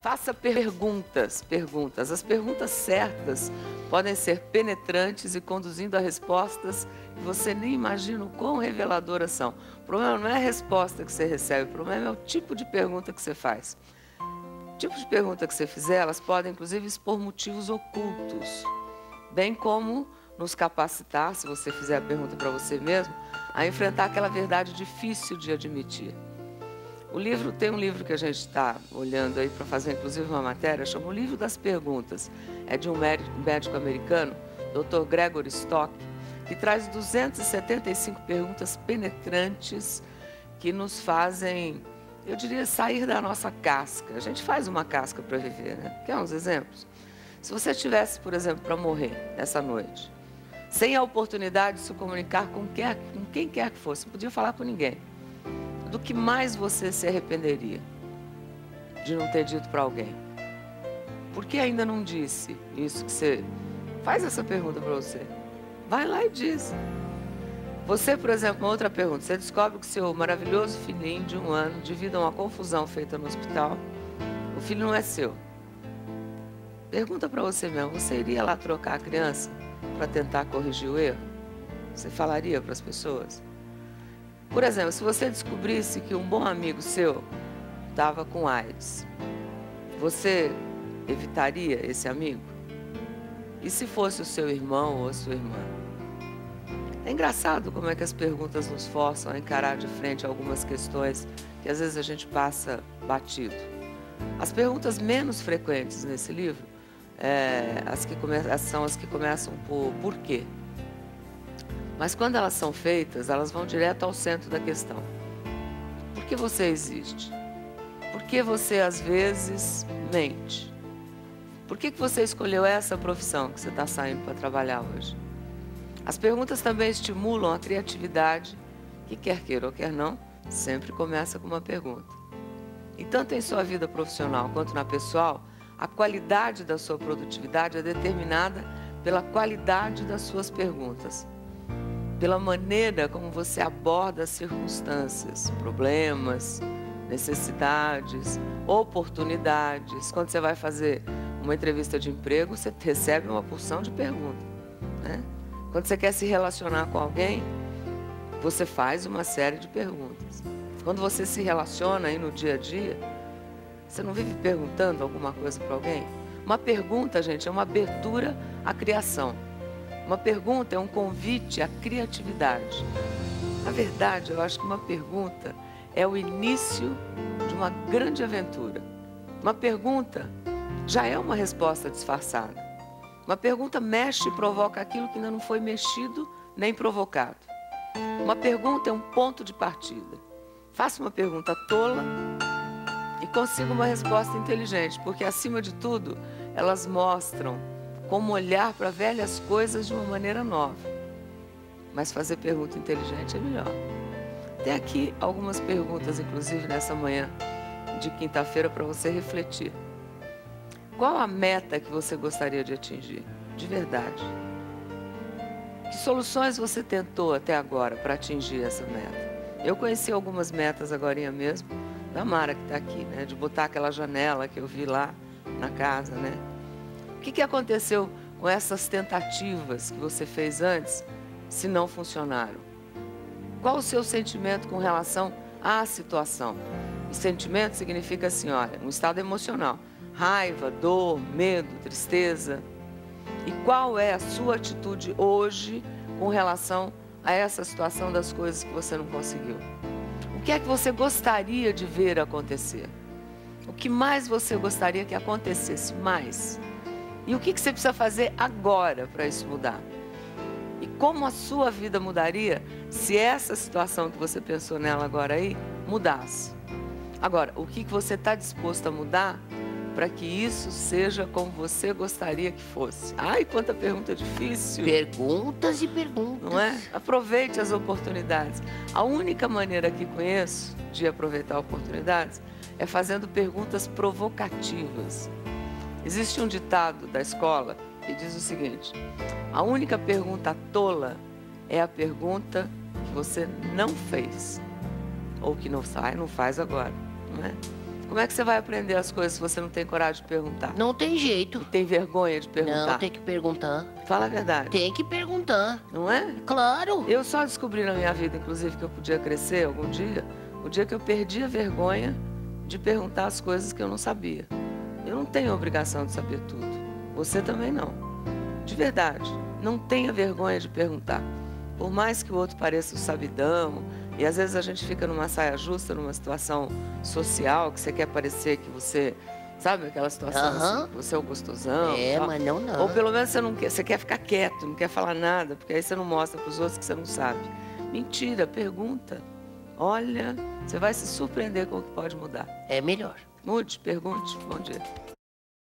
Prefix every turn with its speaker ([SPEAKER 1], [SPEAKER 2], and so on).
[SPEAKER 1] Faça perguntas. As perguntas certas podem ser penetrantes e conduzindo a respostas que você nem imagina o quão reveladoras são. O problema não é a resposta que você recebe, o problema é o tipo de pergunta que você faz. O tipo de pergunta que você fizer, elas podem inclusive expor motivos ocultos, bem como nos capacitar, se você fizer a pergunta para você mesmo, a enfrentar aquela verdade difícil de admitir. Tem um livro que a gente está olhando aí para fazer inclusive uma matéria, chama O Livro das Perguntas. É de um médico americano, Dr. Gregory Stock, que traz 275 perguntas penetrantes que nos fazem, eu diria, sair da nossa casca. A gente faz uma casca para viver, né? Quer uns exemplos? Se você tivesse, por exemplo, para morrer essa noite, sem a oportunidade de se comunicar com quem quer que fosse, não podia falar com ninguém, do que mais você se arrependeria de não ter dito para alguém? Por que ainda não disse isso que você... Faz essa pergunta para você. Vai lá e diz. Você, por exemplo, uma outra pergunta. Você descobre que seu maravilhoso filhinho de 1 ano, devido a uma confusão feita no hospital, o filho não é seu. Pergunta para você mesmo. Você iria lá trocar a criança para tentar corrigir o erro? Você falaria para as pessoas? Por exemplo, se você descobrisse que um bom amigo seu estava com AIDS, você evitaria esse amigo? E se fosse o seu irmão ou a sua irmã? É engraçado como é que as perguntas nos forçam a encarar de frente algumas questões que às vezes a gente passa batido. As perguntas menos frequentes nesse livro são as que começam por quê? Mas quando elas são feitas, elas vão direto ao centro da questão. Por que você existe? Por que você às vezes mente? Por que você escolheu essa profissão que você está saindo para trabalhar hoje? As perguntas também estimulam a criatividade, que quer queira ou quer não, sempre começa com uma pergunta. E tanto em sua vida profissional quanto na pessoal, a qualidade da sua produtividade é determinada pela qualidade das suas perguntas. Pela maneira como você aborda as circunstâncias, problemas, necessidades, oportunidades. Quando você vai fazer uma entrevista de emprego, você recebe uma porção de perguntas, né? Quando você quer se relacionar com alguém, você faz uma série de perguntas. Quando você se relaciona aí no dia a dia, você não vive perguntando alguma coisa para alguém? Uma pergunta, gente, é uma abertura à criação. Uma pergunta é um convite à criatividade. Na verdade, eu acho que uma pergunta é o início de uma grande aventura. Uma pergunta já é uma resposta disfarçada. Uma pergunta mexe e provoca aquilo que ainda não foi mexido nem provocado. Uma pergunta é um ponto de partida. Faça uma pergunta tola e consiga uma resposta inteligente, porque, acima de tudo, elas mostram como olhar para velhas coisas de uma maneira nova. Mas fazer pergunta inteligente é melhor. Tem aqui algumas perguntas, inclusive nessa manhã de quinta-feira, para você refletir. Qual a meta que você gostaria de atingir? De verdade. Que soluções você tentou até agora para atingir essa meta? Eu conheci algumas metas agorinha mesmo, da Mara que está aqui, né? De botar aquela janela que eu vi lá na casa, né? O que aconteceu com essas tentativas que você fez antes, se não funcionaram? Qual o seu sentimento com relação à situação? E sentimento significa assim, olha, um estado emocional. Raiva, dor, medo, tristeza. E qual é a sua atitude hoje com relação a essa situação das coisas que você não conseguiu? O que é que você gostaria de ver acontecer? O que mais você gostaria que acontecesse mais? E o que você precisa fazer agora para isso mudar? E como a sua vida mudaria se essa situação que você pensou nela agora aí mudasse? Agora, o que você está disposto a mudar para que isso seja como você gostaria que fosse? Ai, quanta pergunta difícil!
[SPEAKER 2] Perguntas e perguntas.
[SPEAKER 1] Não é? Aproveite as oportunidades. A única maneira que conheço de aproveitar oportunidades é fazendo perguntas provocativas. Existe um ditado da escola que diz o seguinte: a única pergunta tola é a pergunta que você não fez, ou que não faz agora, não é? Como é que você vai aprender as coisas se você não tem coragem de perguntar?
[SPEAKER 2] Não tem jeito.
[SPEAKER 1] E tem vergonha de perguntar?
[SPEAKER 2] Não, tem que perguntar.
[SPEAKER 1] Fala a verdade.
[SPEAKER 2] Tem que perguntar.
[SPEAKER 1] Não é?
[SPEAKER 2] Claro.
[SPEAKER 1] Eu só descobri na minha vida, inclusive, que eu podia crescer algum dia, o dia que eu perdi a vergonha de perguntar as coisas que eu não sabia. Eu não tenho obrigação de saber tudo. Você também não. De verdade, não tenha vergonha de perguntar. Por mais que o outro pareça um sabidão, e às vezes a gente fica numa saia justa, numa situação social, que você quer parecer que você... Sabe aquela situação assim, que você é o gostosão?
[SPEAKER 2] É,
[SPEAKER 1] tal.
[SPEAKER 2] mas não.
[SPEAKER 1] Ou pelo menos você quer ficar quieto, não quer falar nada, porque aí você não mostra para os outros que você não sabe. Mentira, pergunta. Olha, você vai se surpreender com o que pode mudar.
[SPEAKER 2] É melhor.
[SPEAKER 1] Mude, pergunte. Bom dia.